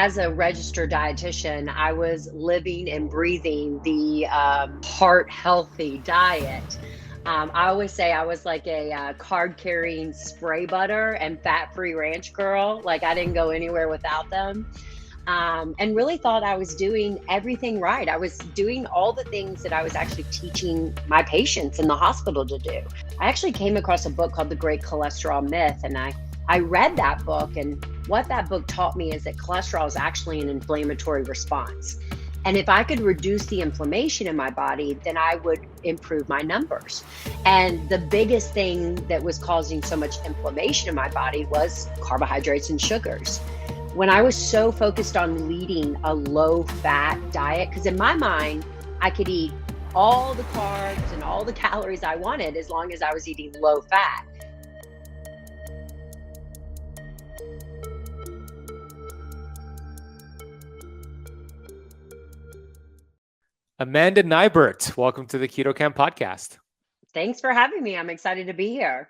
as a registered dietitian, I was living and breathing the heart healthy diet. I always say I was like a card carrying spray butter and fat free ranch girl. Like I didn't go anywhere without them. And really thought I was doing everything right. I was doing all the things that I was actually teaching my patients in the hospital to do. I actually came across a book called The Great Cholesterol Myth, and I read that book. And what that book taught me is that cholesterol is actually an inflammatory response. And if I could reduce the inflammation in my body, then I would improve my numbers. And the biggest thing that was causing so much inflammation in my body was carbohydrates and sugars. When I was so focused on leading a low fat diet, because in my mind, I could eat all the carbs and all the calories I wanted as long as I was eating low fat. Amanda Nighbert, welcome to the Keto Camp podcast. Thanks for having me. I'm excited to be here.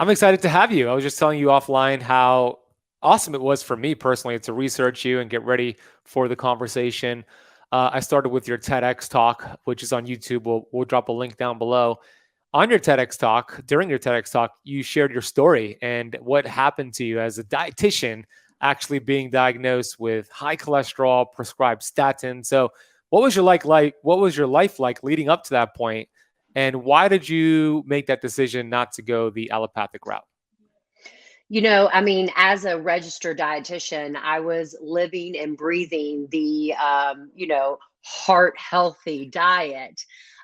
I'm excited to have you. I was just telling you offline how awesome it was for me personally to research you and get ready for the conversation. I started with your TEDx talk, which is on YouTube. We'll drop a link down below. On your TEDx talk, during your TEDx talk, you shared your story and what happened to you as a dietitian actually being diagnosed with high cholesterol, prescribed statins. So what was your what was your life like leading up to that point? And why did you make that decision not to go the allopathic route? As a registered dietitian, I was living and breathing the, heart healthy diet.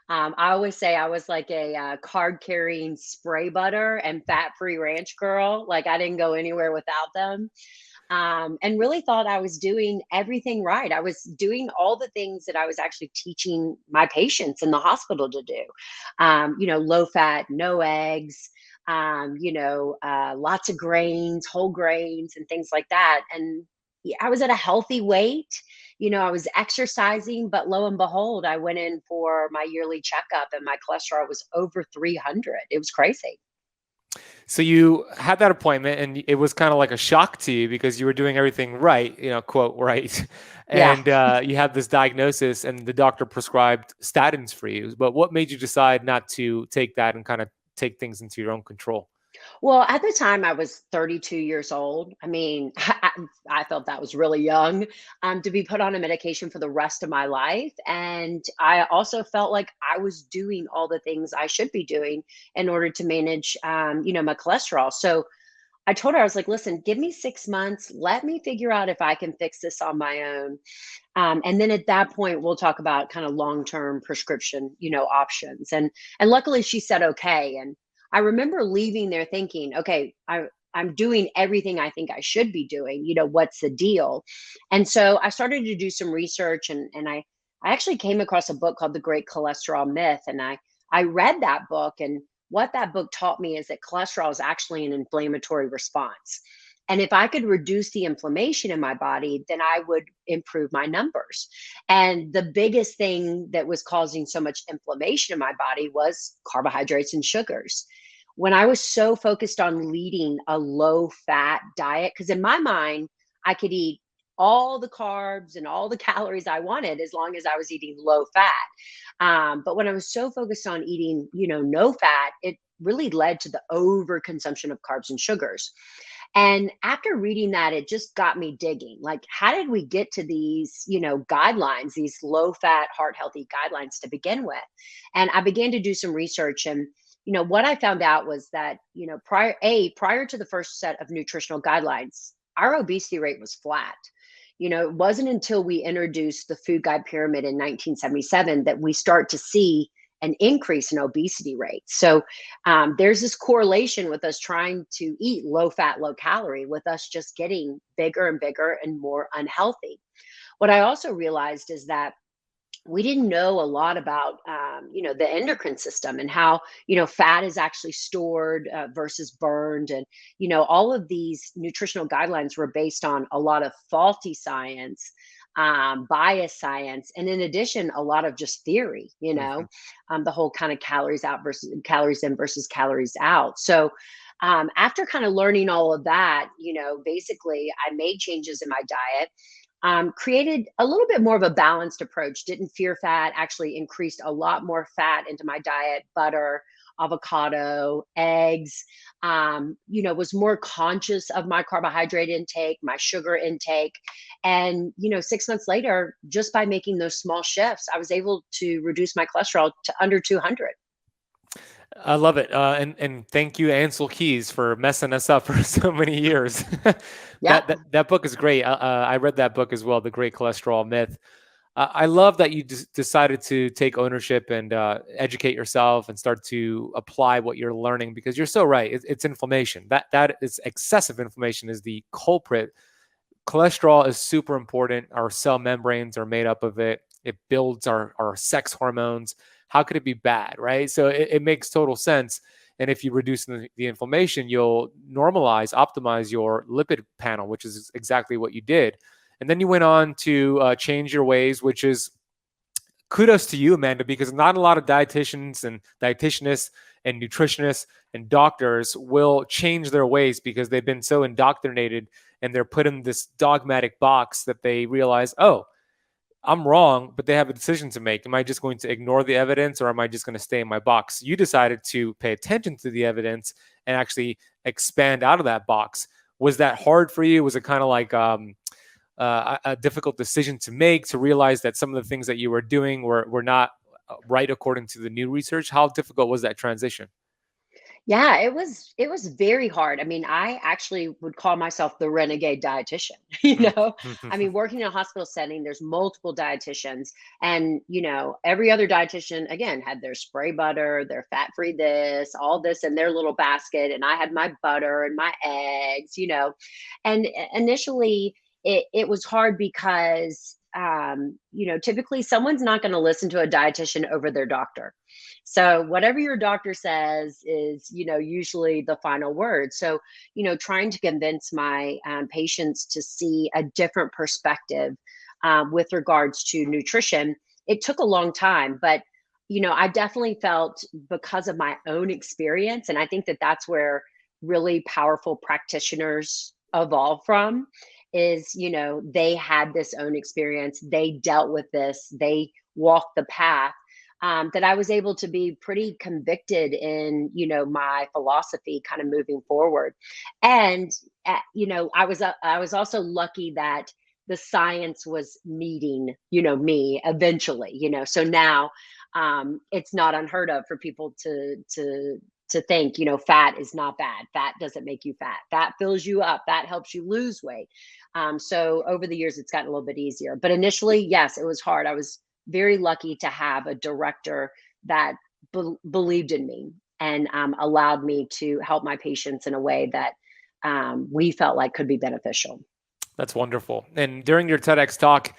I always say I was like a card carrying spray butter and fat free ranch girl. Like I didn't go anywhere without them. And really thought I was doing everything right. I was doing all the things that I was actually teaching my patients in the hospital to do. Low fat, no eggs, lots of grains, whole grains, and things like that. And yeah, I was at a healthy weight. I was exercising, but lo and behold, I went in for my yearly checkup and my cholesterol was over 300. It was crazy. So you had that appointment and it was kind of like a shock to you because you were doing everything right, quote, right. Yeah. And you had this diagnosis and the doctor prescribed statins for you. But what made you decide not to take that and kind of take things into your own control? Well, at the time, I was 32 years old. I mean, I felt that was really young to be put on a medication for the rest of my life. And I also felt like I was doing all the things I should be doing in order to manage, my cholesterol. So I told her, I was like, listen, give me 6 months. Let me figure out if I can fix this on my own. And then at that point, we'll talk about kind of long-term prescription, options. And luckily she said, okay. And I remember leaving there thinking, okay, I'm doing everything I think I should be doing. What's the deal? And so I started to do some research and I actually came across a book called The Great Cholesterol Myth. And I read that book, and what that book taught me is that cholesterol is actually an inflammatory response. And if I could reduce the inflammation in my body, then I would improve my numbers. And the biggest thing that was causing so much inflammation in my body was carbohydrates and sugars. When I was so focused on leading a low fat diet, because in my mind, I could eat all the carbs and all the calories I wanted as long as I was eating low fat. But when I was so focused on eating, no fat, it really led to the overconsumption of carbs and sugars. And after reading that, it just got me digging. Like, how did we get to these, guidelines, these low fat, heart healthy guidelines to begin with? And I began to do some research. And, what I found out was that, prior to the first set of nutritional guidelines, our obesity rate was flat. It wasn't until we introduced the food guide pyramid in 1977 that we start to see an increase in obesity rates. So there's this correlation with us trying to eat low fat, low calorie, with us just getting bigger and bigger and more unhealthy. What I also realized is that we didn't know a lot about, the endocrine system and how, fat is actually stored versus burned. And, all of these nutritional guidelines were based on a lot of faulty science, bias science, and in addition, a lot of just theory, Mhm. the whole kind of calories out versus calories in versus calories out. So After kind of learning all of that, basically I made changes in my diet, created a little bit more of a balanced approach, didn't fear fat, actually increased a lot more fat into my diet, butter, avocado, eggs, was more conscious of my carbohydrate intake, my sugar intake. And, 6 months later, just by making those small shifts, I was able to reduce my cholesterol to under 200. I love it. And thank you, Ansel Keys, for messing us up for so many years. Yeah. That book is great. I read that book as well, The Great Cholesterol Myth. I love that you decided to take ownership and educate yourself and start to apply what you're learning, because you're so right. It's inflammation. That is excessive inflammation is the culprit. Cholesterol is super important. Our cell membranes are made up of it. It builds our sex hormones. How could it be bad, right? So it makes total sense. And if you reduce the inflammation, you'll normalize, optimize your lipid panel, which is exactly what you did. And then you went on to change your ways, which is kudos to you, Amanda, because not a lot of dietitians and dietitianists and nutritionists and doctors will change their ways because they've been so indoctrinated and they're put in this dogmatic box that they realize, oh, I'm wrong, but they have a decision to make. Am I just going to ignore the evidence, or am I just going to stay in my box? You decided to pay attention to the evidence and actually expand out of that box. Was that hard for you? Was it kind of like a difficult decision to make, to realize that some of the things that you were doing were not right according to the new research? How difficult was that transition? Yeah, it was very hard. I mean, I actually would call myself the renegade dietitian, Mm. I mean, working in a hospital setting, there's multiple dietitians, and every other dietitian again had their spray butter, their fat-free this, all this in their little basket, and I had my butter and my eggs. And initially it was hard because typically someone's not going to listen to a dietitian over their doctor. So whatever your doctor says is, usually the final word. So, trying to convince my patients to see a different perspective with regards to nutrition, it took a long time, but I definitely felt, because of my own experience, and I think that that's where really powerful practitioners evolve from, is they had this own experience, they dealt with this, they walked the path, that I was able to be pretty convicted in, my philosophy kind of moving forward. And, I was also lucky that the science was meeting, me eventually, so now, it's not unheard of for people to think, fat is not bad. Fat doesn't make you fat. Fat fills you up. That helps you lose weight. So over the years, it's gotten a little bit easier. But initially, yes, it was hard. I was very lucky to have a director that believed in me and allowed me to help my patients in a way that we felt like could be beneficial. That's wonderful. And during your TEDx talk,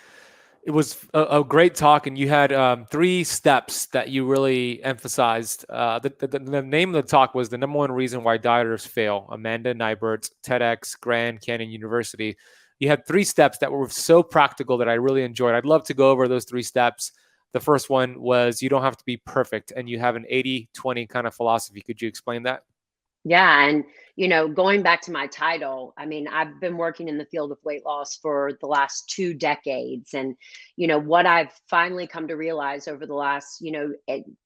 it was a great talk, and you had three steps that you really emphasized. The name of the talk was "The Number One Reason Why Dieters Fail." Amanda Nighbert, TEDx, Grand Canyon University. You had three steps that were so practical that I really enjoyed. I'd love to go over those three steps. The first one was you don't have to be perfect, and you have an 80-20 kind of philosophy. Could you explain that? Yeah. And, going back to my title, I mean, I've been working in the field of weight loss for the last 2 decades. And, what I've finally come to realize over the last,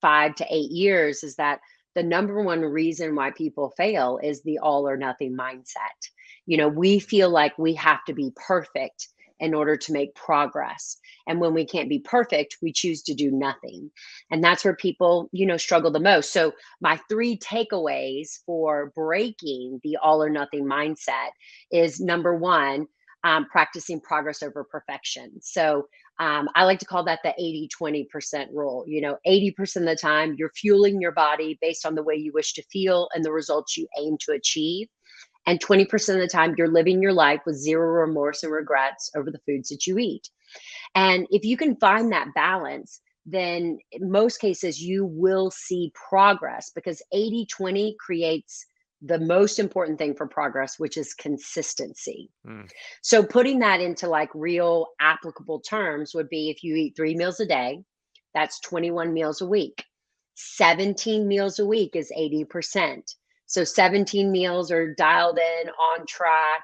5 to 8 years is that the number one reason why people fail is the all or nothing mindset. We feel like we have to be perfect in order to make progress. And when we can't be perfect, we choose to do nothing. And that's where people, struggle the most. So my three takeaways for breaking the all or nothing mindset is number one, practicing progress over perfection. So I like to call that the 80-20% rule. 80% of the time, you're fueling your body based on the way you wish to feel and the results you aim to achieve. And 20% of the time, you're living your life with zero remorse and regrets over the foods that you eat. And if you can find that balance, then in most cases you will see progress, because 80-20 creates the most important thing for progress, which is consistency. Mm. So putting that into like real applicable terms would be, if you eat 3 meals a day, that's 21 meals a week. 17 meals a week is 80%. So 17 meals are dialed in, on track,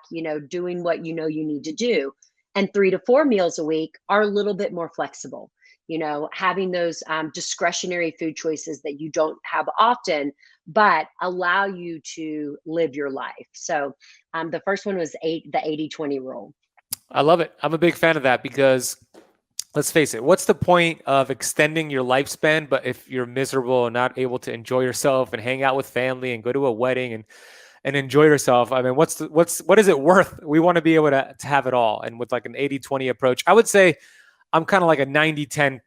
doing what you need to do. And 3 to 4 meals a week are a little bit more flexible, having those discretionary food choices that you don't have often, but allow you to live your life. So the first one was the 80-20 rule. I love it. I'm a big fan of that because let's face it, what's the point of extending your lifespan, but if you're miserable and not able to enjoy yourself and hang out with family and go to a wedding and enjoy yourself? I mean, what is it worth? We want to be able to have it all. And with like an 80-20 approach, I would say I'm kind of like a 90-10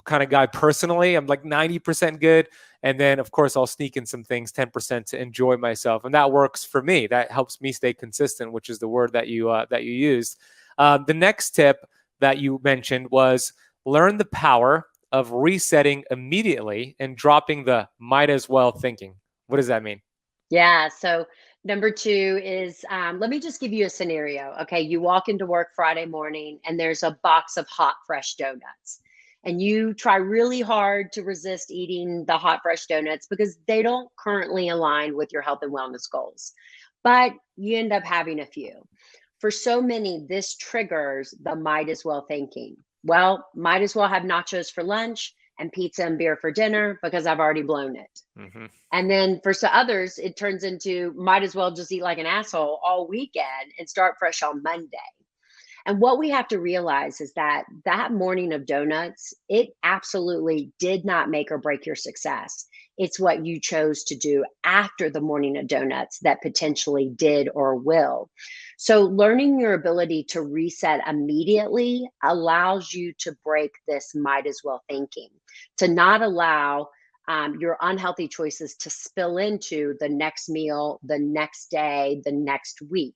kind of guy personally. I'm like 90% good. And then of course I'll sneak in some things, 10% to enjoy myself. And that works for me. That helps me stay consistent, which is the word that you used. The next tip that you mentioned was learn the power of resetting immediately and dropping the might as well thinking. What does that mean? Yeah. So number two is let me just give you a scenario. Okay. You walk into work Friday morning and there's a box of hot, fresh donuts. And you try really hard to resist eating the hot, fresh donuts because they don't currently align with your health and wellness goals. But you end up having a few. For so many, this triggers the might as well thinking. Well, might as well have nachos for lunch and pizza and beer for dinner because I've already blown it. Mm-hmm. And then for some others, it turns into might as well just eat like an asshole all weekend and start fresh on Monday. And what we have to realize is that that morning of donuts, it absolutely did not make or break your success. It's what you chose to do after the morning of donuts that potentially did or will. So, learning your ability to reset immediately allows you to break this might as well thinking, to not allow your unhealthy choices to spill into the next meal, the next day, the next week.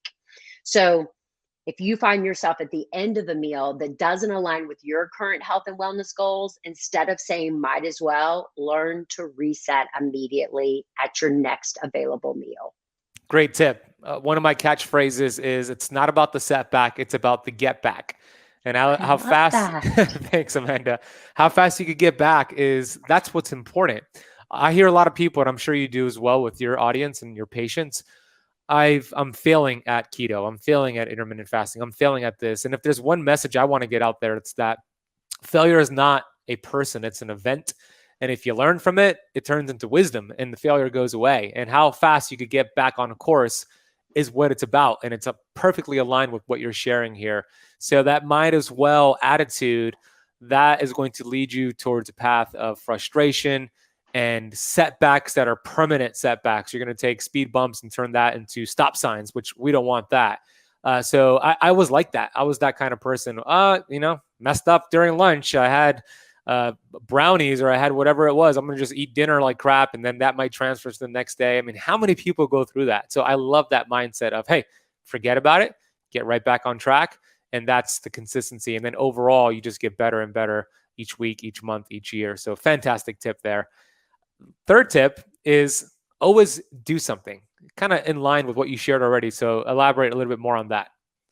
So, if you find yourself at the end of a meal that doesn't align with your current health and wellness goals, instead of saying might as well, learn to reset immediately at your next available meal. Great tip. One of my catchphrases is it's not about the setback, it's about the get back. And I how love fast, that. thanks, Amanda, how fast you could get back that's what's important. I hear a lot of people, and I'm sure you do as well with your audience and your patients. I'm failing at keto. I'm failing at intermittent fasting. I'm failing at this. And if there's one message I want to get out there, it's that failure is not a person, it's an event. And if you learn from it, it turns into wisdom and the failure goes away. And how fast you could get back on a course is what it's about. And it's perfectly aligned with what you're sharing here. So that might as well attitude, that is going to lead you towards a path of frustration and setbacks that are permanent setbacks. You're going to take speed bumps and turn that into stop signs, which we don't want that. So I was like that. I was that kind of person. Messed up during lunch. I had brownies or I had whatever it was. I'm going to just eat dinner like crap. And then that might transfer to the next day. I mean, how many people go through that? So I love that mindset of, hey, forget about it, get right back on track. And that's the consistency. And then overall, you just get better and better each week, each month, each year. So fantastic tip there. Third tip is always do something, kind of in line with what you shared already. So elaborate a little bit more on that.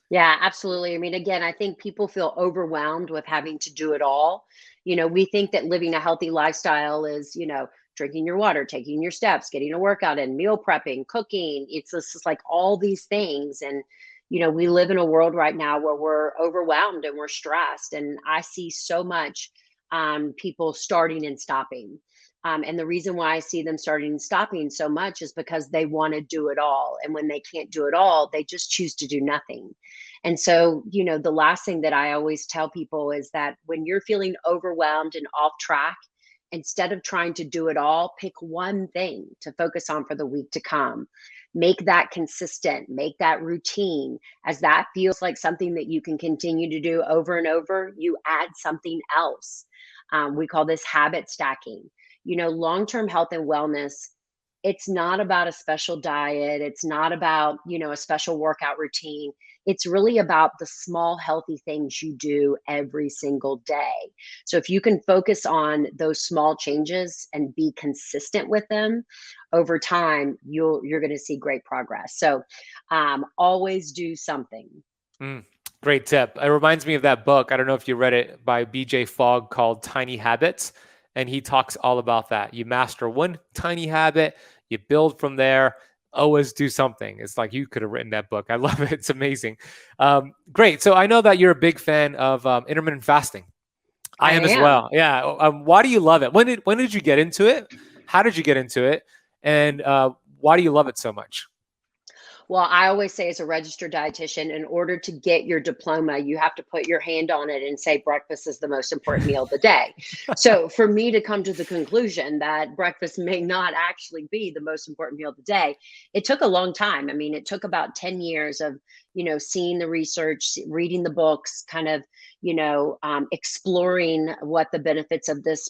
Yeah, absolutely. I mean, again, I think people feel overwhelmed with having to do it all. We think that living a healthy lifestyle is, drinking your water, taking your steps, getting a workout in, meal prepping, cooking. It's just like all these things. And, we live in a world right now where we're overwhelmed and we're stressed. And I see so much people starting and stopping. And the reason why I see them starting and stopping so much is because they want to do it all. And when they can't do it all, they just choose to do nothing. And so, the last thing that I always tell people is that when you're feeling overwhelmed and off track, instead of trying to do it all, pick one thing to focus on for the week to come. Make that consistent, make that routine. As that feels like something that you can continue to do over and over, you add something else. We call this habit stacking. Long-term health and wellness, it's not about a special diet. It's not about, a special workout routine. It's really about the small, healthy things you do every single day. So if you can focus on those small changes and be consistent with them over time, you're going to see great progress. So always do something. Great tip. It reminds me of that book. I don't know if you read it by BJ Fogg called Tiny Habits. And he talks all about that. You master one tiny habit, you build from there, always do something. It's like you could have written that book. I love it. It's amazing. Great. So I know that you're a big fan of intermittent fasting. I I am as am. well. Yeah. Why do you love it? When did you get into it? How did you get into it? And why do you love it so much? Well, I always say as a registered dietitian, in order to get your diploma, you have to put your hand on it and say breakfast is the most important meal of the day. So for me to come to the conclusion that breakfast may not actually be the most important meal of the day, it took a long time. I mean, it took about 10 years of, seeing the research, reading the books, kind of, exploring what the benefits of this,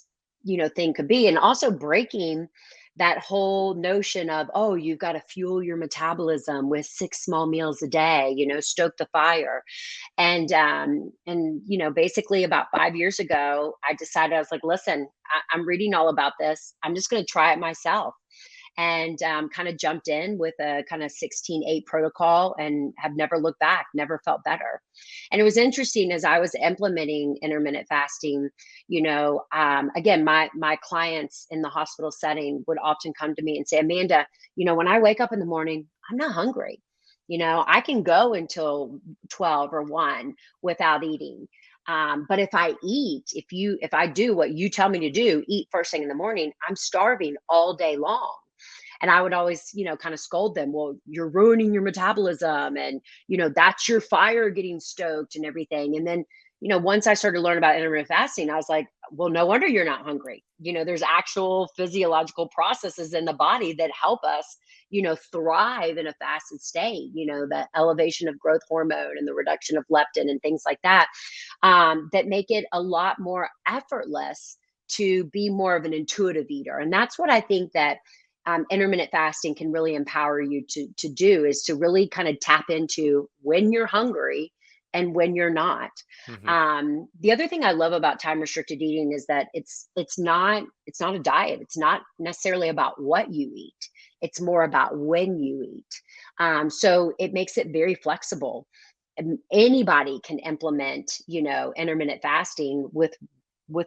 thing could be, and also breaking that whole notion of, oh, you've got to fuel your metabolism with 6 small meals a day, stoke the fire. And basically about 5 years ago, I decided, I was like, listen, I'm reading all about this, I'm just going to try it myself. And kind of jumped in with a kind of 16/8 protocol and have never looked back, never felt better. And it was interesting as I was implementing intermittent fasting, again, my clients in the hospital setting would often come to me and say, Amanda, when I wake up in the morning, I'm not hungry. I can go until 12 or 1 without eating. But if I eat, if I do what you tell me to do, eat first thing in the morning, I'm starving all day long. And I would always, kind of scold them. Well, you're ruining your metabolism, and, that's your fire getting stoked and everything. And then, once I started to learn about intermittent fasting, I was like, well, no wonder you're not hungry. There's actual physiological processes in the body that help us, thrive in a fasted state, the elevation of growth hormone and the reduction of leptin and things like that, that make it a lot more effortless to be more of an intuitive eater. And that's what I think that intermittent fasting can really empower you to do, is to really kind of tap into when you're hungry and when you're not. Hmm. The other thing I love about time restricted eating is that it's not a diet. It's not necessarily about what you eat. It's more about when you eat. So it makes it very flexible. And anybody can implement, intermittent fasting with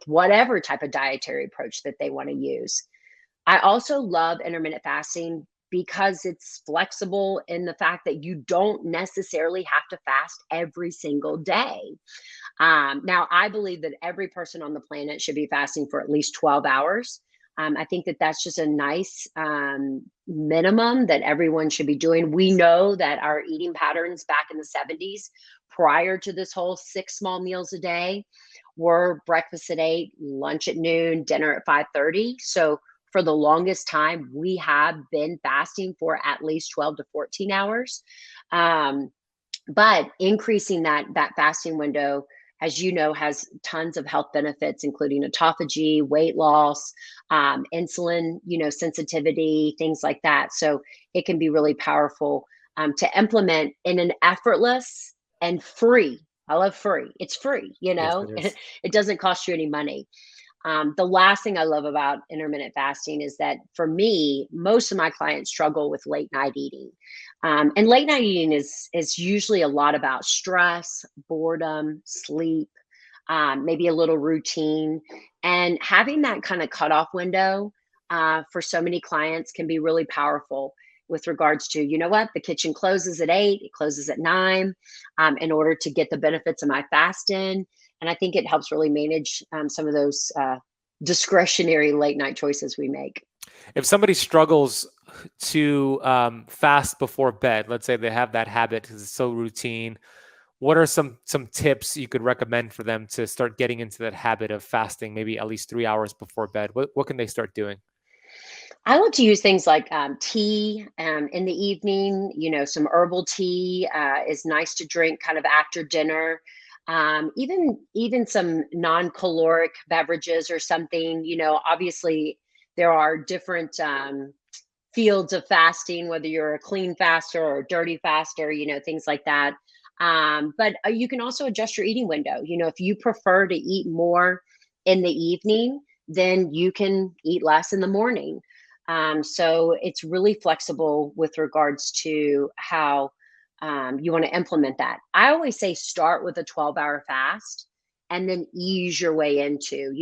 whatever type of dietary approach that they want to use. I also love intermittent fasting because it's flexible in the fact that you don't necessarily have to fast every single day. Now, I believe that every person on the planet should be fasting for at least 12 hours. I think that that's just a nice minimum that everyone should be doing. We know that our eating patterns back in the 70s, prior to this whole 6 small meals a day, were breakfast at 8, lunch at noon, dinner at 5:30. So for the longest time, we have been fasting for at least 12 to 14 hours. Um, but increasing that fasting window, as you know, has tons of health benefits, including autophagy, weight loss, insulin, sensitivity, things like that. So it can be really powerful to implement in an effortless and free. I love free. It's free, Yes, it is. it doesn't cost you any money. The last thing I love about intermittent fasting is that for me, most of my clients struggle with late night eating. And late night eating is usually a lot about stress, boredom, sleep, maybe a little routine. And having that kind of cutoff window for so many clients can be really powerful with regards to, what, the kitchen closes at 8, it closes at 9, in order to get the benefits of my fast in. And I think it helps really manage some of those discretionary late night choices we make. If somebody struggles to fast before bed, let's say they have that habit because it's so routine, what are some tips you could recommend for them to start getting into that habit of fasting, maybe at least 3 hours before bed? What can they start doing? I like to use things like tea in the evening. Some herbal tea is nice to drink kind of after dinner. Even some non-caloric beverages or something. Obviously there are different fields of fasting, whether you're a clean faster or a dirty faster, things like that. But you can also adjust your eating window. If you prefer to eat more in the evening, then you can eat less in the morning. So it's really flexible with regards to how you want to implement that. I always say start with a 12-hour fast and then ease your way into,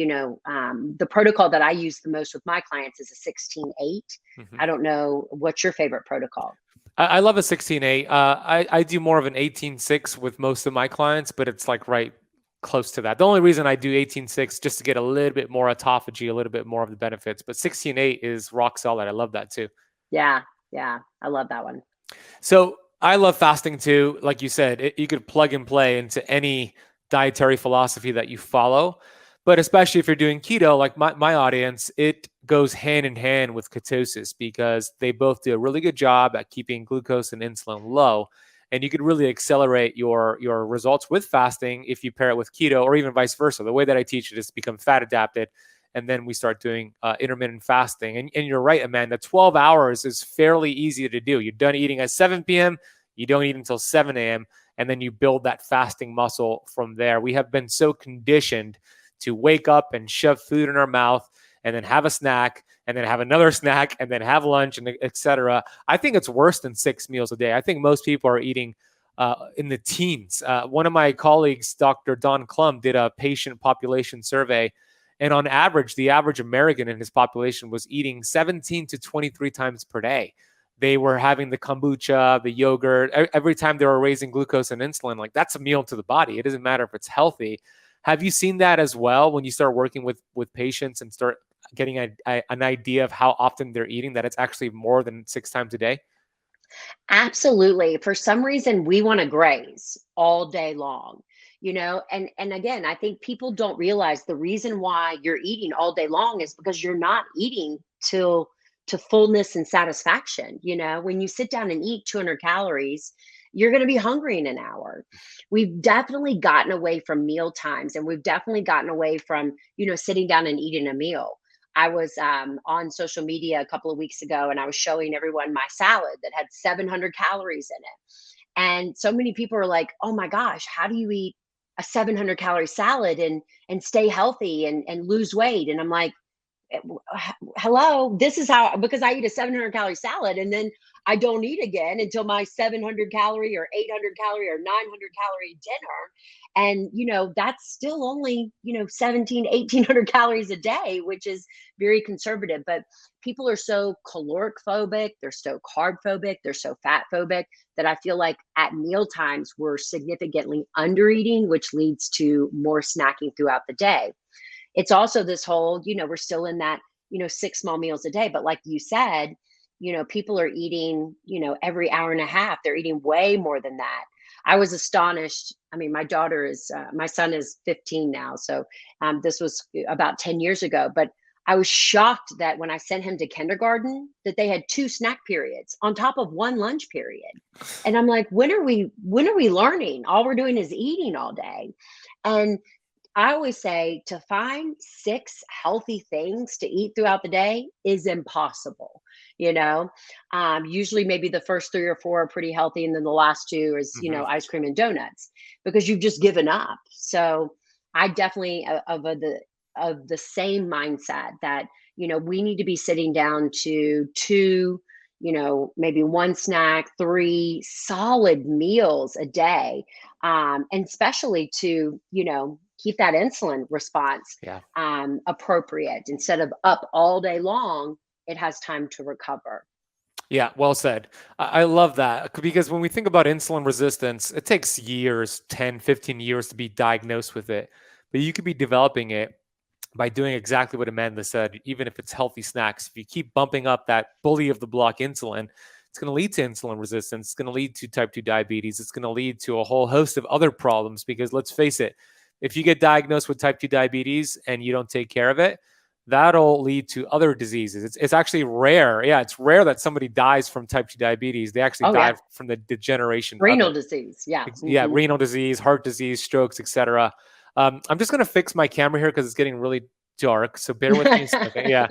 the protocol that I use the most with my clients is a 16-8. Mhm. I don't know, what's your favorite protocol? I love a 16-8. I do more of an 18-6 with most of my clients, but it's like right close to that. The only reason I do 18-6 just to get a little bit more autophagy, a little bit more of the benefits. But 16-8 is rock solid. I love that too. Yeah, yeah, I love that one. So I love fasting too. Like you said, you could plug and play into any dietary philosophy that you follow. But especially if you're doing keto, like my audience, it goes hand in hand with ketosis because they both do a really good job at keeping glucose and insulin low. And you could really accelerate your results with fasting if you pair it with keto, or even vice versa. The way that I teach it is to become fat adapted, and then we start doing intermittent fasting. And you're right, Amanda, 12 hours is fairly easy to do. You're done eating at 7 p.m., you don't eat until 7 a.m., and then you build that fasting muscle from there. We have been so conditioned to wake up and shove food in our mouth and then have a snack and then have another snack and then have lunch and etc. I think it's worse than 6 meals a day. I think most people are eating in the teens. One of my colleagues, Dr. Don Klum, did a patient population survey. And on average, the average American in his population was eating 17 to 23 times per day. They were having the kombucha, the yogurt, every time they were raising glucose and insulin. Like, that's a meal to the body. It doesn't matter if it's healthy. Have you seen that as well when you start working with patients and start getting an idea of how often they're eating, that it's actually more than 6 times a day? Absolutely. For some reason, we want to graze all day long, and again, I think people don't realize the reason why you're eating all day long is because you're not eating till to fullness and satisfaction. When you sit down and eat 200 calories, you're going to be hungry in an hour. We've definitely gotten away from meal times, and we've definitely gotten away from, sitting down and eating a meal. I was on social media a couple of weeks ago, and I was showing everyone my salad that had 700 calories in it. And so many people are like, "Oh my gosh, how do you eat a 700 calorie salad and stay healthy and lose weight?" And I'm like, hello, this is how, because I eat a 700 calorie salad and then I don't eat again until my 700 calorie or 800 calorie or 900 calorie dinner. And, that's still only, 17, 1800 calories a day, which is very conservative. But people are so caloric phobic, they're so carb phobic, they're so fat phobic that I feel like at meal times we're significantly under eating, which leads to more snacking throughout the day. It's also this whole, we're still in that, 6 small meals a day. But like you said, people are eating, every hour and a half. They're eating way more than that. I was astonished. I mean, my son is 15 now. So this was about 10 years ago. But I was shocked that when I sent him to kindergarten, that they had 2 snack periods on top of 1 lunch period. And I'm like, when are we learning? All we're doing is eating all day. And I always say to find 6 healthy things to eat throughout the day is impossible. You know, Usually maybe the first 3 or 4 are pretty healthy, and then the last 2 is Hmm. ice cream and donuts because you've just given up. So I definitely of the same mindset that we need to be sitting down to 2, maybe 1 snack, 3 solid meals a day, and especially to keep that insulin response Yeah. appropriate. Instead of up all day long, it has time to recover. Yeah, well said. I love that because when we think about insulin resistance, it takes years, 10, 15 years to be diagnosed with it. But you could be developing it by doing exactly what Amanda said, even if it's healthy snacks. If you keep bumping up that bully of the block insulin, it's going to lead to insulin resistance. It's going to lead to type 2 diabetes. It's going to lead to a whole host of other problems because let's face it, if you get diagnosed with type 2 diabetes and you don't take care of it, that'll lead to other diseases. It's actually rare. Yeah, it's rare that somebody dies from type 2 diabetes. They actually Oh die yeah, from the degeneration of renal it. disease. Yeah. Yeah, Hmm. renal disease, heart disease, strokes, etc. I'm just gonna fix my camera here because it's getting really dark. So bear with me a second. Yeah,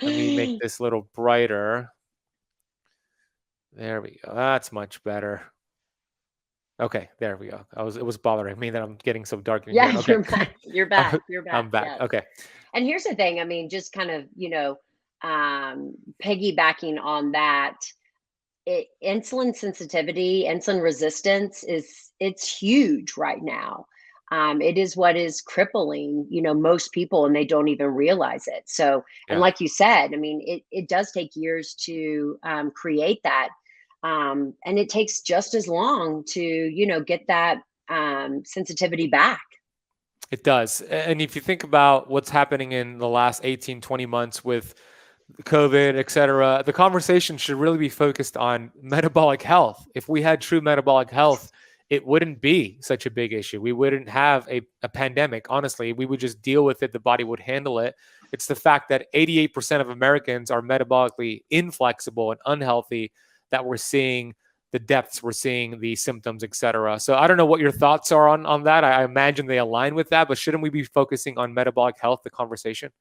let me make this a little brighter. There we go. That's much better. Okay, there we go. It was bothering me that I'm getting so dark in Yeah, here. Okay, you're back. You're back. You're back. I'm back. Yes. Okay. And here's the thing. I mean, just kind of, piggybacking on that, insulin sensitivity, insulin resistance it's huge right now. It is what is crippling, most people, and they don't even realize it. So, and Yeah. like you said, I mean, it does take years to create that. And it takes just as long to, get that sensitivity back. It does. And if you think about what's happening in the last 18, 20 months with COVID, et cetera, the conversation should really be focused on metabolic health. If we had true metabolic health, it wouldn't be such a big issue. We wouldn't have a pandemic. Honestly, we would just deal with it. The body would handle it. It's the fact that 88% of Americans are metabolically inflexible and unhealthy that we're seeing the depths, we're seeing the symptoms, et cetera. So I don't know what your thoughts are on that. I imagine they align with that, but shouldn't we be focusing on metabolic health, the conversation?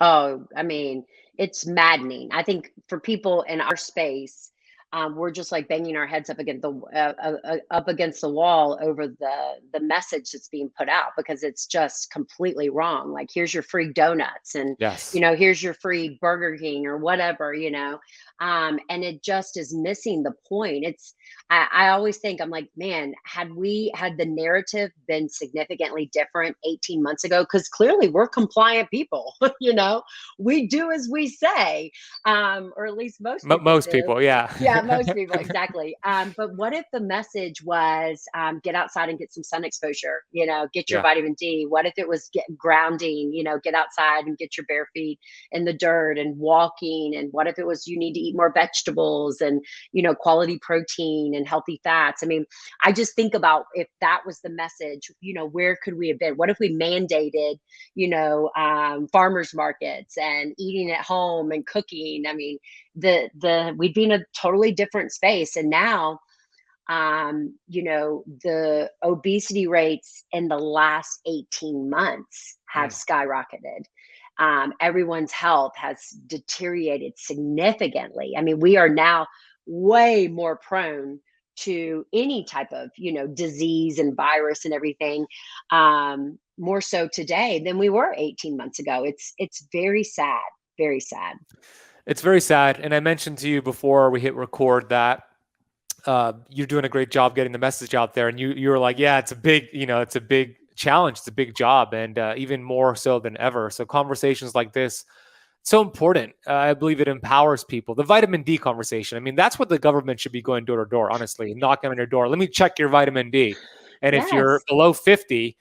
Oh, I mean, it's maddening. I think for people in our space, we're just like banging our heads up against the wall over the message that's being put out because it's just completely wrong. Like, here's your free donuts, and Yes. here's your free Burger King or whatever, and it just is missing the point. I always think, I'm like, man, had the narrative been significantly different 18 months ago, because clearly we're compliant people, we do as we say, or at least most people Most do. people, yeah. Yeah, most people, exactly. But what if the message was, get outside and get some sun exposure, get your Yeah. vitamin D? What if it was get grounding, get outside and get your bare feet in the dirt and walking? And what if it was, you need to eat more vegetables and, quality protein and healthy fats? I mean, I just think about, if that was the message, where could we have been? What if we mandated, farmers markets and eating at home and cooking? I mean, the we'd be in a totally different space. And now, the obesity rates in the last 18 months have Mm. skyrocketed. Everyone's health has deteriorated significantly. I mean, we are now way more prone to any type of, disease and virus and everything, more so today than we were 18 months ago. It's very sad, very sad. It's very sad. And I mentioned to you before we hit record that you're doing a great job getting the message out there. And you were like, yeah, it's a big, it's a big challenge. It's a big job, and even more so than ever. So conversations like this, so important. I believe it empowers people. The vitamin D conversation. I mean, that's what the government should be going door to door, honestly, knocking on your door. Let me check your vitamin D. And if you're Yes. below 50,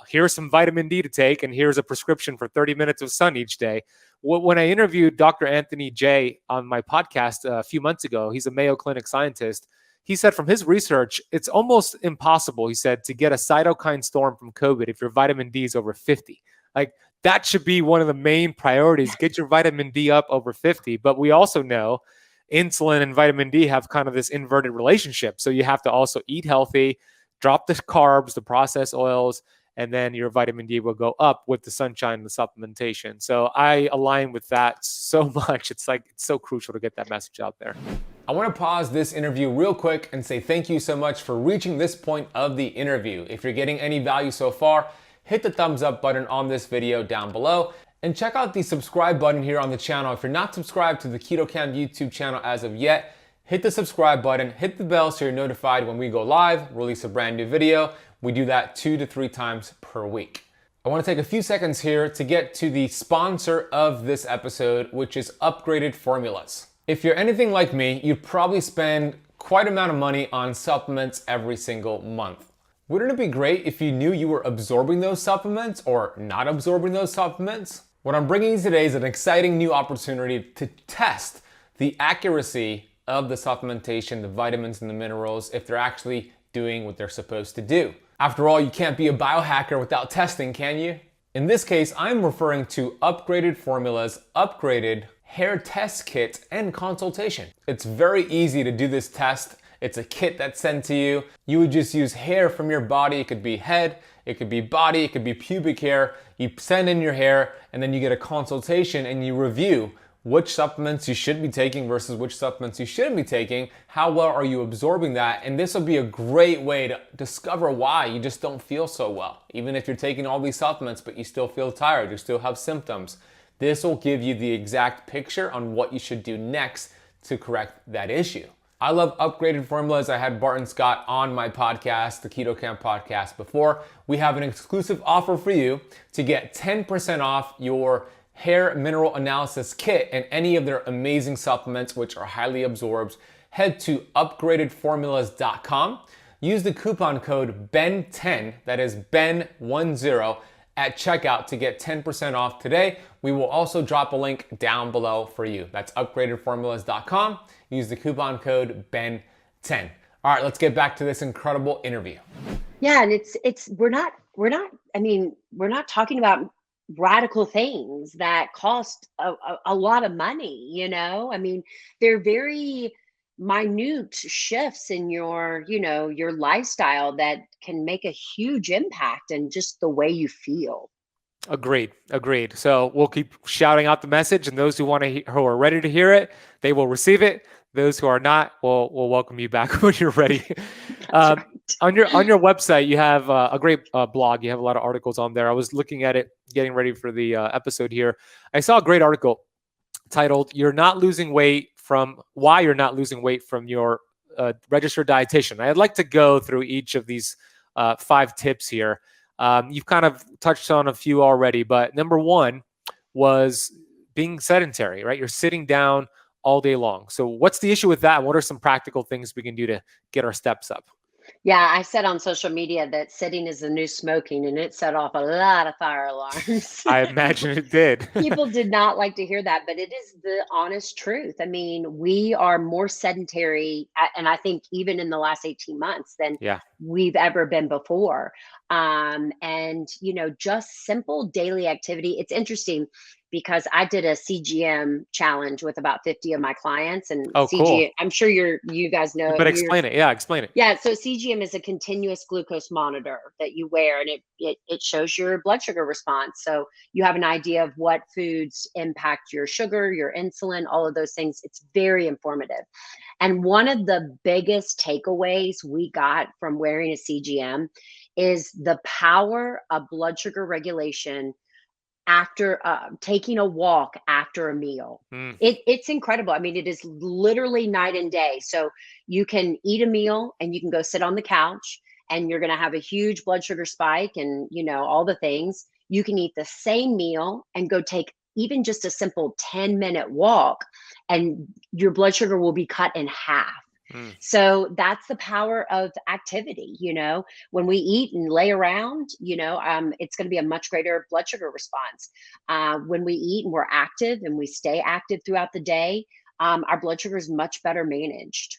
here's some vitamin D to take, and here's a prescription for 30 minutes of sun each day. When I interviewed Dr. Anthony J on my podcast a few months ago, he's a Mayo Clinic scientist. He said from his research, it's almost impossible, he said, to get a cytokine storm from COVID if your vitamin D is over 50. Like, that should be one of the main priorities. Get your vitamin D up over 50. But we also know insulin and vitamin D have kind of this inverted relationship. So you have to also eat healthy, drop the carbs, the processed oils, and then your vitamin D will go up with the sunshine and the supplementation. So I align with that so much. It's so crucial to get that message out there. I want to pause this interview real quick and say thank you so much for reaching this point of the interview. If you're getting any value so far, hit the thumbs up button on this video down below, and check out the subscribe button here on the channel. If you're not subscribed to the Keto Camp YouTube channel as of yet, hit the subscribe button, hit the bell so you're notified when we go live, release a brand new video. We do that 2 to 3 times per week. I want to take a few seconds here to get to the sponsor of this episode, which is Upgraded Formulas. If you're anything like me, you probably spend quite an amount of money on supplements every single month. Wouldn't it be great if you knew you were absorbing those supplements or not absorbing those supplements? What I'm bringing you today is an exciting new opportunity to test the accuracy of the supplementation, the vitamins and the minerals, if they're actually doing what they're supposed to do. After all, you can't be a biohacker without testing, can you? In this case, I'm referring to Upgraded Formulas, upgraded hair test kit and consultation. It's very easy to do this test. It's a kit that's sent to you. You would just use hair from your body. It could be head, it could be body, it could be pubic hair. You send in your hair, and then you get a consultation and you review which supplements you should be taking versus which supplements you shouldn't be taking. How well are you absorbing that? And this will be a great way to discover why you just don't feel so well. Even if you're taking all these supplements, but you still feel tired, you still have symptoms. This will give you the exact picture on what you should do next to correct that issue. I love upgraded formulas. I had Barton Scott on my podcast, the Keto Camp podcast, before. We have an exclusive offer for you to get 10% off your hair mineral analysis kit and any of their amazing supplements, which are highly absorbed. Head to upgradedformulas.com. Use the coupon code BEN10, that is BEN10, at checkout to get 10% off today. We will also drop a link down below for you. That's upgradedformulas.com. Use the coupon code BEN10. All right, let's get back to this incredible interview. Yeah, and we're not talking about radical things that cost a lot of money, you know? I mean, they're very minute shifts in your lifestyle that can make a huge impact in just the way you feel. Agreed. So we'll keep shouting out the message, and those who who are ready to hear it, they will receive it. Those who are not, we'll welcome you back when you're ready. Right. On your website, you have a great blog. You have a lot of articles on there. I was looking at it, getting ready for the episode here. I saw a great article titled "Why You're Not Losing Weight from Your Registered Dietitian." I'd like to go through each of these 5 tips here. You've kind of touched on a few already, but number 1 was being sedentary, right? You're sitting down all day long. So what's the issue with that? What are some practical things we can do to get our steps up? Yeah, I said on social media that sitting is the new smoking, and it set off a lot of fire alarms. I imagine it did. People did not like to hear that, but it is the honest truth. I mean, we are more sedentary, and I think even in the last 18 months than Yeah. we've ever been before. And, just simple daily activity. It's interesting because I did a CGM challenge with about 50 of my clients, and Oh, cool. I'm sure you guys know. But explain it. Yeah, explain it. Yeah, so CGM is a continuous glucose monitor that you wear, and it shows your blood sugar response. So you have an idea of what foods impact your sugar, your insulin, all of those things. It's very informative. And one of the biggest takeaways we got from wearing a CGM is the power of blood sugar regulation after taking a walk after a meal. Mm. It's incredible. I mean, it is literally night and day. So you can eat a meal and you can go sit on the couch and you're going to have a huge blood sugar spike and, all the things. You can eat the same meal and go take even just a simple 10-minute walk and your blood sugar will be cut in half. Mm. So that's the power of activity. When we eat and lay around, it's going to be a much greater blood sugar response. When we eat and we're active and we stay active throughout the day, our blood sugar is much better managed.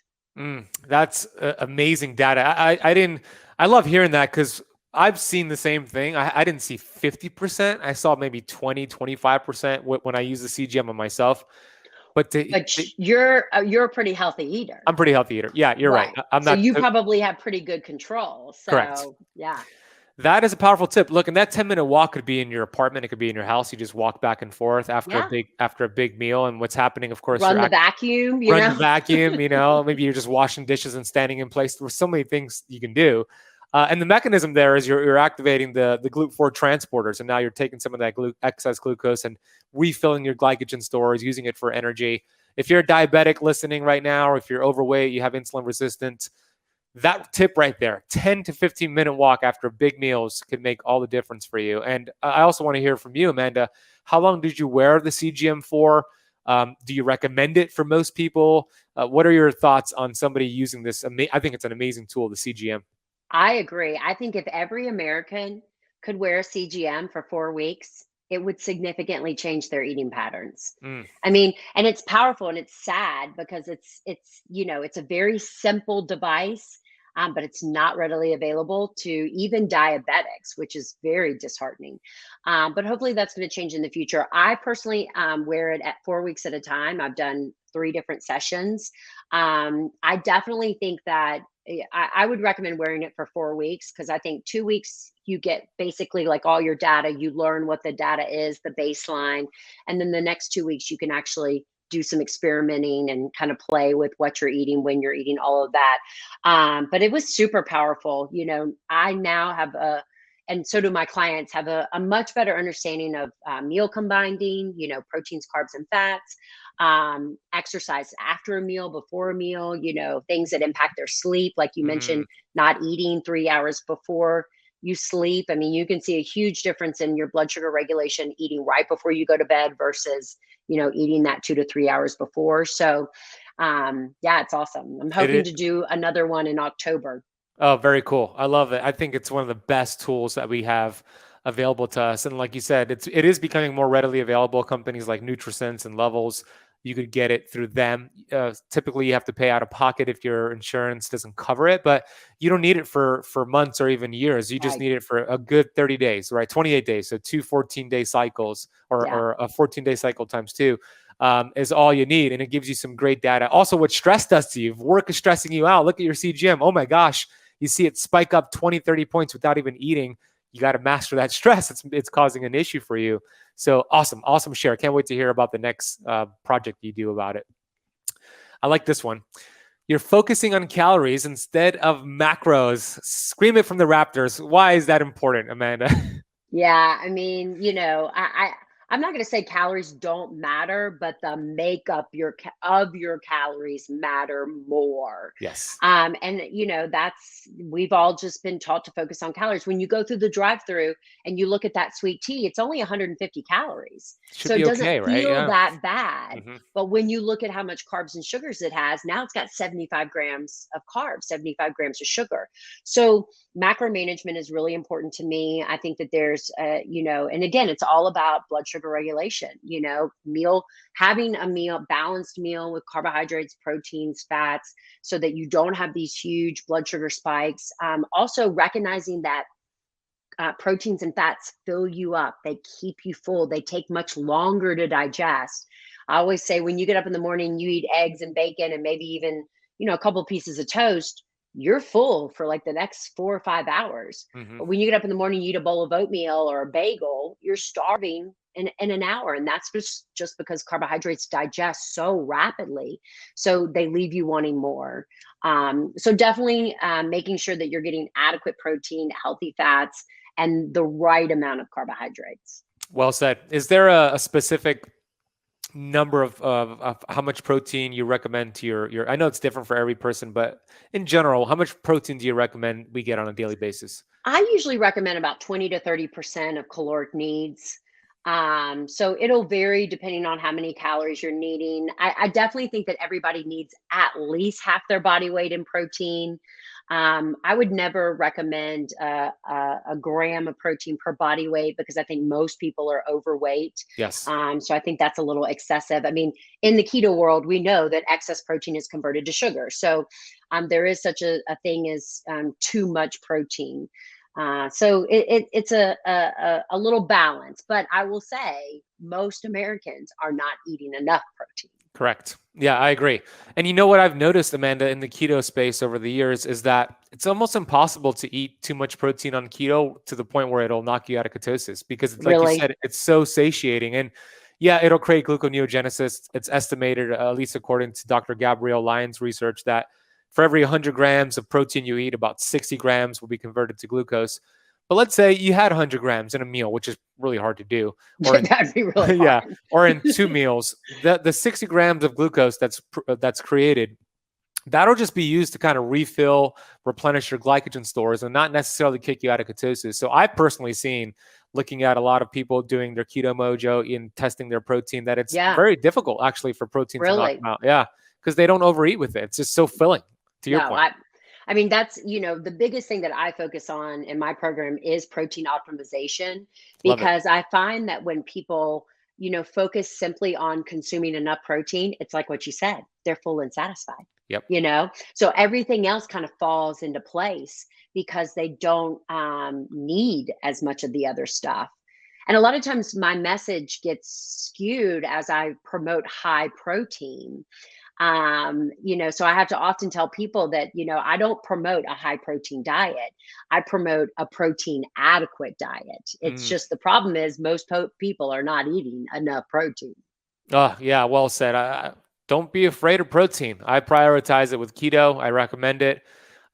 That's amazing data. I love hearing that because I've seen the same thing. I didn't see 50%. I saw maybe 20, 25% when I use the CGM on myself. But you're a pretty healthy eater. I'm a pretty healthy eater. Yeah, you're right. I'm not. So you probably have pretty good control. So, correct. Yeah. That is a powerful tip. Look, and that 10-minute walk could be in your apartment. It could be in your house. You just walk back and forth after a big meal. And what's happening, of course, run the vacuum. The vacuum. Maybe you're just washing dishes and standing in place. There's so many things you can do. And the mechanism there is you're activating the GLUT4 transporters, and now you're taking some of that excess glucose and refilling your glycogen stores, using it for energy. If you're a diabetic listening right now, or if you're overweight, you have insulin resistance, that tip right there, 10 to 15-minute walk after big meals could make all the difference for you. And I also want to hear from you, Amanda. How long did you wear the CGM for? Do you recommend it for most people? What are your thoughts on somebody using this? I think it's an amazing tool, the CGM. I agree. I think if every American could wear a CGM for 4 weeks, it would significantly change their eating patterns. I mean, and it's powerful and it's sad because it's a very simple device, but it's not readily available to even diabetics, which is very disheartening. But hopefully that's going to change in the future. I personally wear it at 4 weeks at a time. I've done 3 different sessions. I definitely think that I would recommend wearing it for 4 weeks because I think 2 weeks you get basically like all your data. You learn what the data is, the baseline, and then the next 2 weeks you can actually do some experimenting and kind of play with what you're eating, when you're eating, all of that. But it was super powerful. I now have and so do my clients, have a much better understanding of meal combining, proteins, carbs, and fats, exercise after a meal, before a meal, things that impact their sleep, like you Mm, mentioned, not eating 3 hours before you sleep. I mean, you can see a huge difference in your blood sugar regulation eating right before you go to bed versus, eating that 2 to 3 hours before. So, yeah, it's awesome. I'm it hoping is. to do another one in October. Oh, very cool. I love it. I think it's one of the best tools that we have available to us. And like you said, it is becoming more readily available. Companies like Nutrisense and Levels, you could get it through them. Typically, you have to pay out of pocket if your insurance doesn't cover it, but you don't need it for months or even years. You just Right. need it for a good 30 days, right? 28 days. So two 14-day cycles, Yeah. or a 14-day cycle times two. Is all you need. And it gives you some great data. Also, what stress does to you, if work is stressing you out, look at your CGM. Oh my gosh, you see it spike up 20, 30 points without even eating. You got to master that stress. It's causing an issue for you. So awesome share. Can't wait to hear about the next project you do about it. I like this one. You're focusing on calories instead of macros. Scream it from the Raptors. Why is that important, Amanda? Yeah, I mean, I'm not going to say calories don't matter, but the makeup of your calories matter more. Yes. And that's, we've all just been taught to focus on calories. When you go through the drive-through and you look at that sweet tea, it's only 150 calories. Should So it be doesn't okay, right? feel Yeah. that bad. Hmm. But when you look at how much carbs and sugars it has, now it's got 75 grams of carbs, 75 grams of sugar. So macro management is really important to me. I think that there's, and again, it's all about blood sugar regulation, having a balanced meal with carbohydrates, proteins, fats, so that you don't have these huge blood sugar spikes. Also recognizing that proteins and fats fill you up. They keep you full. They take much longer to digest. I always say when you get up in the morning, you eat eggs and bacon and maybe even, a couple pieces of toast, you're full for like the next 4 or 5 hours. Hmm. But when you get up in the morning, you eat a bowl of oatmeal or a bagel, you're starving in an hour. And that's just because carbohydrates digest so rapidly. So they leave you wanting more. So definitely making sure that you're getting adequate protein, healthy fats, and the right amount of carbohydrates. Well said. Is there a specific number of how much protein you recommend to your I know it's different for every person, but in general, how much protein do you recommend we get on a daily basis? I usually recommend about 20 to 30% of caloric needs. So it'll vary depending on how many calories you're needing. I definitely think that everybody needs at least half their body weight in protein. I would never recommend a gram of protein per body weight because I think most people are overweight. Yes. So I think that's a little excessive. I mean, in the keto world, we know that excess protein is converted to sugar. So there is such a thing as too much protein. So it's a little balance, but I will say most Americans are not eating enough protein. Correct. Yeah, I agree. And you know what I've noticed, Amanda, in the keto space over the years is that it's almost impossible to eat too much protein on keto to the point where it'll knock you out of ketosis because, like you Really? said, it's so satiating. And yeah, it'll create gluconeogenesis. It's estimated, at least according to Dr. Gabrielle Lyon's research, that for every 100 grams of protein you eat, about 60 grams will be converted to glucose. But let's say you had 100 grams in a meal, which is really hard to do, or in That'd be really yeah, hard. or in two meals. The 60 grams of glucose that's created, that'll just be used to kind of refill, replenish your glycogen stores, and not necessarily kick you out of ketosis. So I've personally seen, looking at a lot of people doing their keto mojo in testing their protein, that it's Yeah, very difficult actually for protein to knock really. them out. Yeah, because they don't overeat with it. It's just so filling. To your No, point. I mean, that's, the biggest thing that I focus on in my program is protein optimization, Love it. because I find that when people, focus simply on consuming enough protein, it's like what you said, they're full and satisfied, Yep. So everything else kind of falls into place because they don't need as much of the other stuff. And a lot of times my message gets skewed as I promote high protein. So I have to often tell people that, I don't promote a high protein diet. I promote a protein adequate diet. It's Mm. just the problem is most people are not eating enough protein. Oh, yeah. Well said. Don't be afraid of protein. I prioritize it with keto. I recommend it.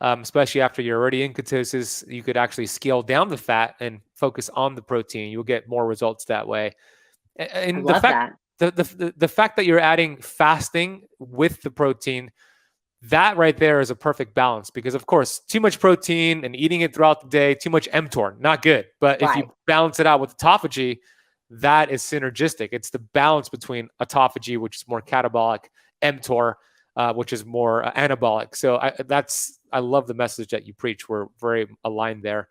especially after you're already in ketosis. You could actually scale down the fat and focus on the protein. You'll get more results that way. I And the love fact that. the fact that you're adding fasting with the protein, that right there is a perfect balance, because of course, too much protein and eating it throughout the day, too much mTOR, not good. But if you Right. balance it out with autophagy, that is synergistic. It's the balance between autophagy, which is more catabolic, mTOR, which is more anabolic. So I love the message that you preach. We're very aligned there.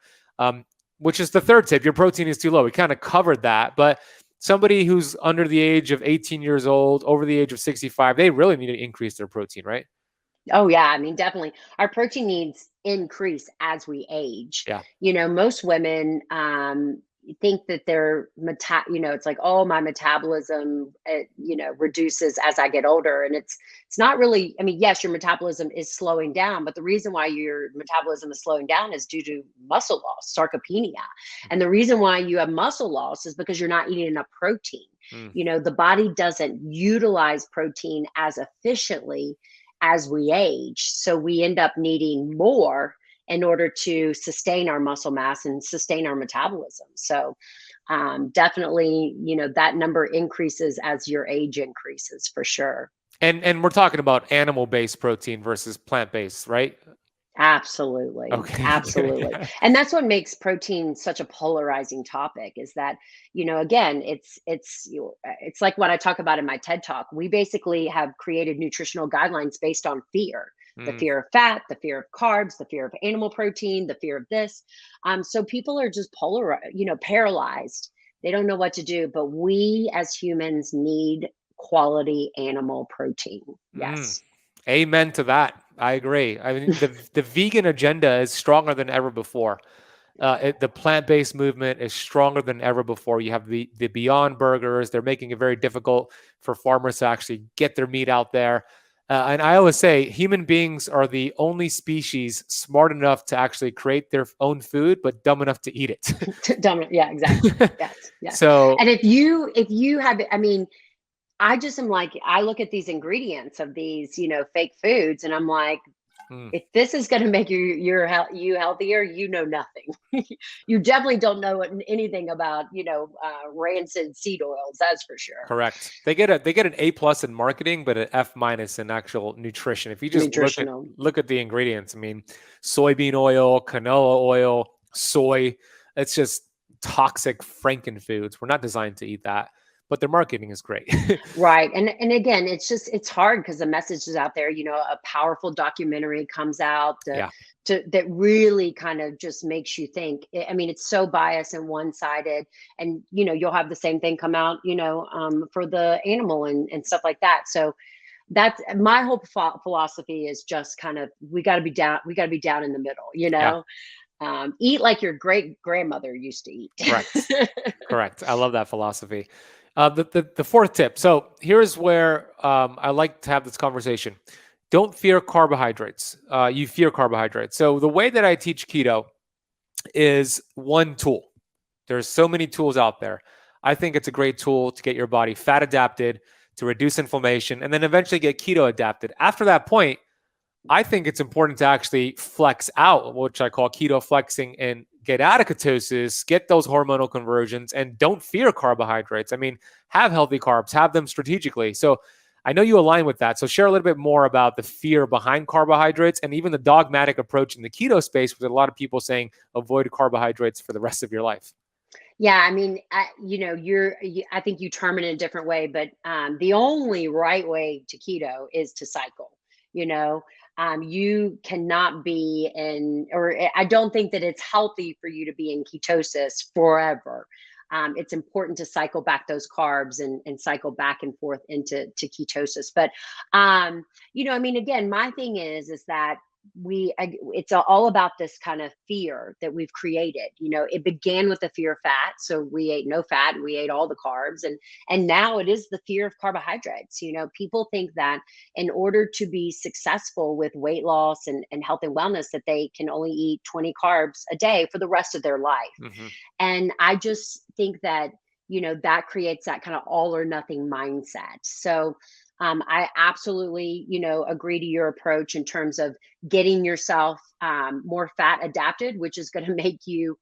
Which is the third tip. Your protein is too low. We kind of covered that, but somebody who's under the age of 18 years old, over the age of 65, they really need to increase their protein, right? Oh yeah, I mean, definitely. Our protein needs increase as we age. Yeah. Most women think that it's like, oh, my metabolism, reduces as I get older, and it's not really. I mean, yes, your metabolism is slowing down, but the reason why your metabolism is slowing down is due to muscle loss, sarcopenia, and the reason why you have muscle loss is because you're not eating enough protein. Mm. The body doesn't utilize protein as efficiently as we age. So we end up needing more in order to sustain our muscle mass and sustain our metabolism. So definitely, that number increases as your age increases for sure. And we're talking about animal-based protein versus plant-based, right? Absolutely. Okay. Absolutely. And that's what makes protein such a polarizing topic is that, again, it's like what I talk about in my TED Talk. We basically have created nutritional guidelines based on fear. The Mm. fear of fat, the fear of carbs, the fear of animal protein, the fear of this. So people are just paralyzed. They don't know what to do, but we as humans need quality animal protein. Mm. Yes. Amen to that. I agree. I mean, the vegan agenda is stronger than ever before. The plant-based movement is stronger than ever before. You have the Beyond Burgers. They're making it very difficult for farmers to actually get their meat out there. And I always say human beings are the only species smart enough to actually create their own food, but dumb enough to eat it. Dominant. Yeah, exactly. Yes. Yes. So, And if you have, I mean, I just am like, I look at these ingredients of these, fake foods, and I'm like, mm, if this is going to make you healthier, you know nothing. You definitely don't know anything about, rancid seed oils. That's for sure. correct. They get an A+ in marketing, but an F- in actual nutrition. If you just Nutritional. look at the ingredients, I mean, soybean oil, canola oil, soy, it's just toxic frankenfoods. We're not designed to eat that, but their marketing is great. Right. And again, it's hard because the message is out there, a powerful documentary comes out Yeah. that really kind of just makes you think. I mean, it's so biased and one-sided, and you'll have the same thing come out, for the animal and stuff like that. So that's my whole philosophy is just kind of we got to be down in the middle, Yeah. eat like your great grandmother used to eat. Correct. Correct. I love that philosophy. The fourth tip. So here's where I like to have this conversation. Don't fear carbohydrates. You fear carbohydrates. So the way that I teach keto is one tool. There's so many tools out there. I think it's a great tool to get your body fat adapted, to reduce inflammation, and then eventually get keto adapted. After that point, I think it's important to actually flex out, which I call keto flexing, and get out of ketosis, get those hormonal conversions, and don't fear carbohydrates. I mean, have healthy carbs, have them strategically. So I know you align with that. So share a little bit more about the fear behind carbohydrates and even the dogmatic approach in the keto space with a lot of people saying avoid carbohydrates for the rest of your life. Yeah, I mean, I think you term it in a different way, but the only right way to keto is to cycle. You know, you cannot be I don't think that it's healthy for you to be in ketosis forever. It's important to cycle back those carbs and cycle back and forth into ketosis. But I mean, again, my thing is that it's all about this kind of fear that we've created. It began with the fear of fat, so we ate no fat, we ate all the carbs, and now it is the fear of carbohydrates. People think that in order to be successful with weight loss and health and wellness, that they can only eat 20 carbs a day for the rest of their life. Mm-hmm. And I just think that that creates that kind of all or nothing mindset. So I absolutely, agree to your approach in terms of getting yourself more fat adapted, which is going to make you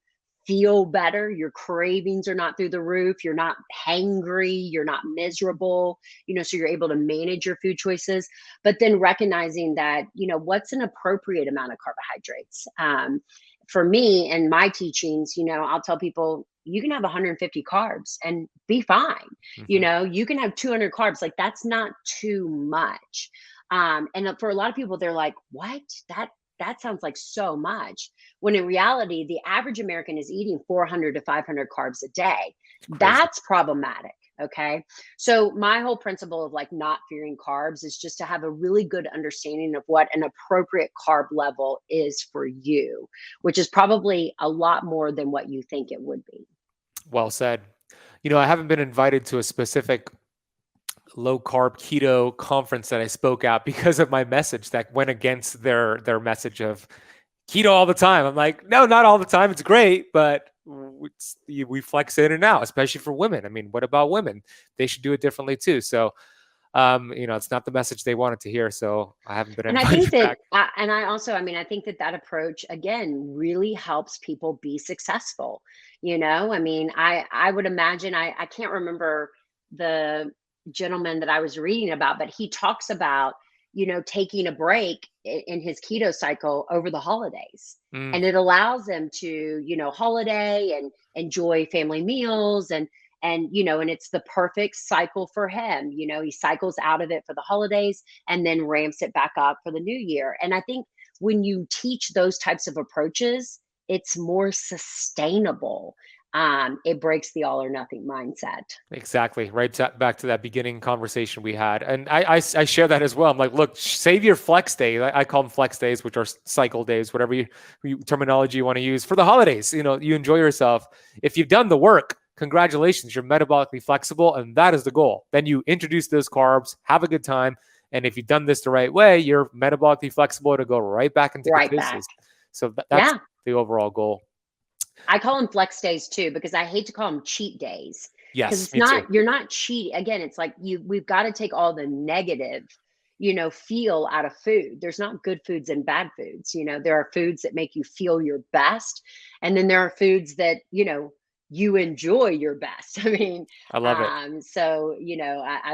feel better. Your cravings are not through the roof. You're not hangry. You're not miserable, so you're able to manage your food choices. But then recognizing that, what's an appropriate amount of carbohydrates? For me and my teachings, I'll tell people you can have 150 carbs and be fine. Mhm. You can have 200 carbs. Like that's not too much. And for a lot of people, they're like, what? That sounds like so much. When in reality, the average American is eating 400 to 500 carbs a day. Crazy. That's problematic. Okay. So my whole principle of like not fearing carbs is just to have a really good understanding of what an appropriate carb level is for you, which is probably a lot more than what you think it would be. Well said. I haven't been invited to a specific low carb keto conference that I spoke at because of my message that went against their message of keto all the time. I'm like, no, not all the time. It's great, but we flex in and out, especially for women. I mean, what about women? They should do it differently too. So, it's not the message they wanted to hear. So I haven't been And I think invited that, back. and I also, I think that approach again really helps people be successful. I would imagine, I can't remember the gentleman that I was reading about, but he talks about, taking a break in his keto cycle over the holidays. Mm, And it allows them to, holiday and enjoy family meals and it's the perfect cycle for him. He cycles out of it for the holidays and then ramps it back up for the new year. And I think when you teach those types of approaches, it's more sustainable. It breaks the all or nothing mindset. exactly. Right. Back to that beginning conversation we had. And I share that as well. I'm like, look, save your flex day. I call them flex days, which are cycle days, whatever terminology you want to use for the holidays. You enjoy yourself. If you've done the work, congratulations, you're metabolically flexible. And that is the goal. Then you introduce those carbs, have a good time. And if you've done this the right way, you're metabolically flexible to go right back into Right back. ketosis. So that's Yeah. the overall goal. I call them flex days too, because I hate to call them cheat days, because Yes, it's me too. not, you're not cheating. Again, it's like we've got to take all the negative, feel out of food. There's not good foods and bad foods. There are foods that make you feel your best. And then there are foods that, you enjoy your best. I love it. I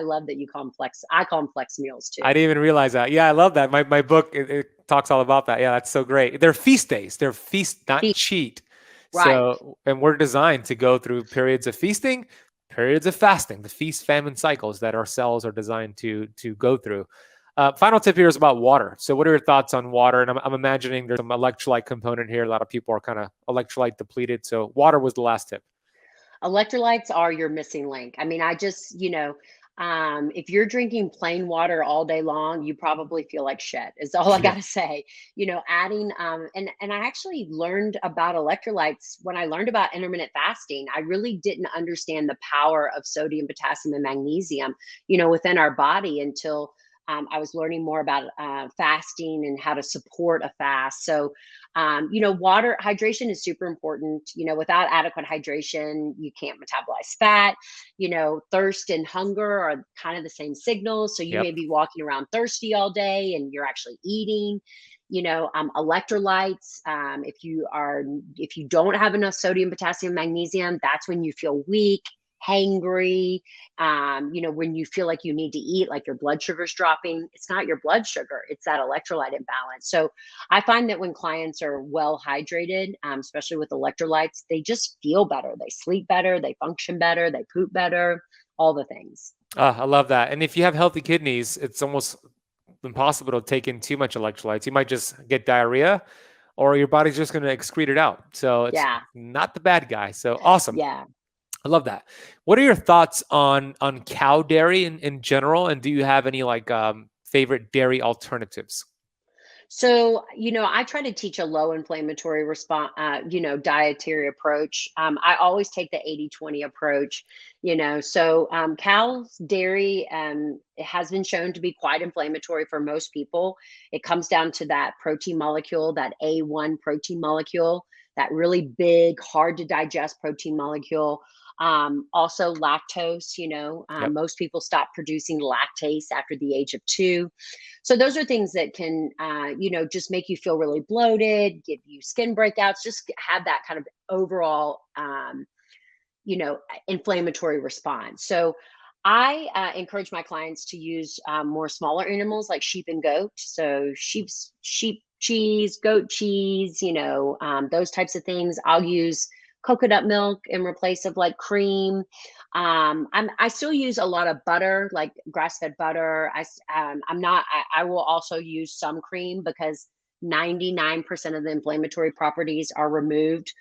love that you call them flex. I call them flex meals too. I didn't even realize that. Yeah, I love that. My book it talks all about that. Yeah, that's so great. They're feast days. They're feast, not Feast, cheat. right. So, and we're designed to go through periods of feasting, periods of fasting, the feast famine cycles that our cells are designed to go through. Final tip here is about water. So, what are your thoughts on water? And I'm imagining there's some electrolyte component here. A lot of people are kind of electrolyte depleted. So, water was the last tip. Electrolytes are your missing link. If you're drinking plain water all day long, you probably feel like shit, is all I Yeah. got to say. Adding, and I actually learned about electrolytes when I learned about intermittent fasting. I really didn't understand the power of sodium, potassium, and magnesium, within our body until I was learning more about fasting and how to support a fast. So, water hydration is super important. Without adequate hydration, you can't metabolize fat. Thirst and hunger are kind of the same signals. So you may Yep. be walking around thirsty all day and you're actually eating. Electrolytes. If you don't have enough sodium, potassium, magnesium, that's when you feel weak, hangry, when you feel like you need to eat, like your blood sugar's dropping. It's not your blood sugar, it's that electrolyte imbalance. So I find that when clients are well hydrated, especially with electrolytes, they just feel better. They sleep better, they function better, they poop better, all the things. I love that. And if you have healthy kidneys, it's almost impossible to take in too much electrolytes. You might just get diarrhea or your body's just going to excrete it out. So it's Yeah. not the bad guy. So awesome. Yeah. I love that. What are your thoughts on cow dairy in general? And do you have any favorite dairy alternatives? So, I try to teach a low inflammatory response, dietary approach. I always take the 80-20 approach, so cow's dairy, it has been shown to be quite inflammatory for most people. It comes down to that protein molecule, that A1 protein molecule. that really big, hard to digest protein molecule. Also lactose, Yep. most people stop producing lactase after the age of 2. So those are things that can, just make you feel really bloated, give you skin breakouts, just have that kind of overall, inflammatory response. So I encourage my clients to use more smaller animals like sheep and goat. So sheep cheese, goat cheese, those types of things. I'll use coconut milk in replace of like cream. I still use a lot of butter, like grass-fed butter. I will also use some cream because 99% of the inflammatory properties are removed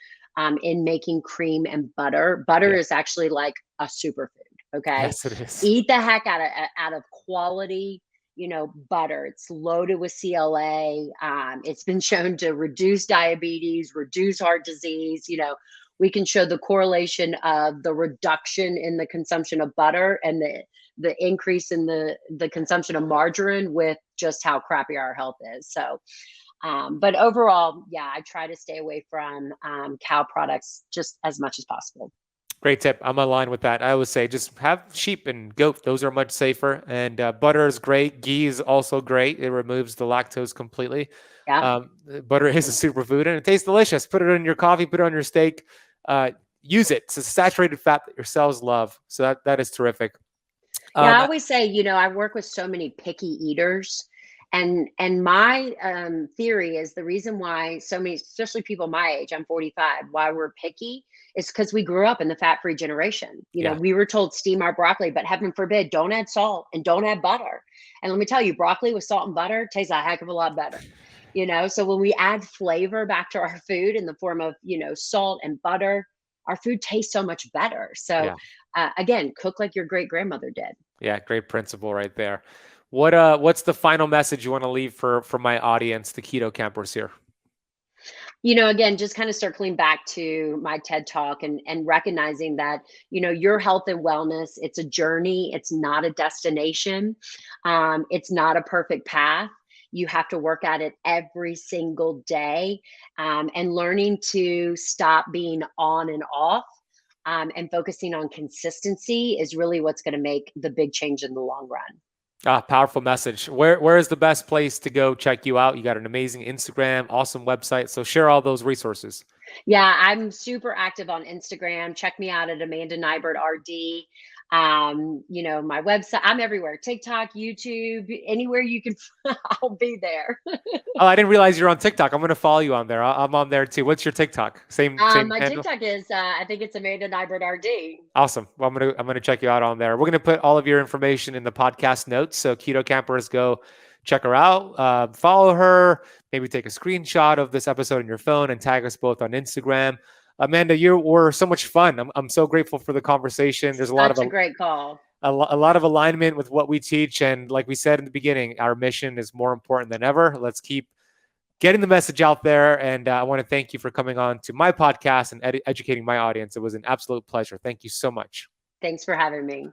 in making cream and butter. Butter Yeah. is actually like a superfood. Okay. Yes, it is. Eat the heck out of quality, butter. It's loaded with CLA. It's been shown to reduce diabetes, reduce heart disease. We can show the correlation of the reduction in the consumption of butter and the increase in the consumption of margarine with just how crappy our health is. So, but overall, yeah, I try to stay away from cow products just as much as possible. Great tip. I'm aligned with that. I always say just have sheep and goat. Those are much safer. And butter is great. Ghee is also great. It removes the lactose completely. Yeah. Butter is a superfood and it tastes delicious. Put it in your coffee, put it on your steak. Use it. It's a saturated fat that your cells love. So that is terrific. Yeah, I always say, I work with so many picky eaters. And my theory is the reason why so many, especially people my age, I'm 45, why we're picky is because we grew up in the fat-free generation. Yeah. We were told steam our broccoli, but heaven forbid, don't add salt and don't add butter. And let me tell you, broccoli with salt and butter tastes a heck of a lot better. So when we add flavor back to our food in the form of, salt and butter, our food tastes so much better. So again, cook like your great grandmother did. Yeah, great principle right there. What's the final message you want to leave for my audience, the keto campers here? Again, just kind of circling back to my TED talk and recognizing that, your health and wellness, it's a journey. It's not a destination. It's not a perfect path. You have to work at it every single day, and learning to stop being on and off, and focusing on consistency is really what's going to make the big change in the long run. Powerful message. Where is the best place to go check you out? You got an amazing Instagram, awesome website. So share all those resources. Yeah, I'm super active on Instagram. Check me out at Amanda Nighbert RD. My website, I'm everywhere. TikTok, YouTube, anywhere you can, I'll be there. Oh, I didn't realize you're on TikTok. I'm going to follow you on there. I'm on there too. What's your TikTok? Same My handle? TikTok is, I think it's Amanda Nighbert RD. Awesome. Well, I'm going to check you out on there. We're going to put all of your information in the podcast notes. So keto campers, go check her out, follow her, maybe take a screenshot of this episode on your phone and tag us both on Instagram. Amanda, you were so much fun. I'm so grateful for the conversation. There's a great call. A lot of alignment with what we teach. And like we said in the beginning, our mission is more important than ever. Let's keep getting the message out there. And I want to thank you for coming on to my podcast and educating my audience. It was an absolute pleasure. Thank you so much. Thanks for having me.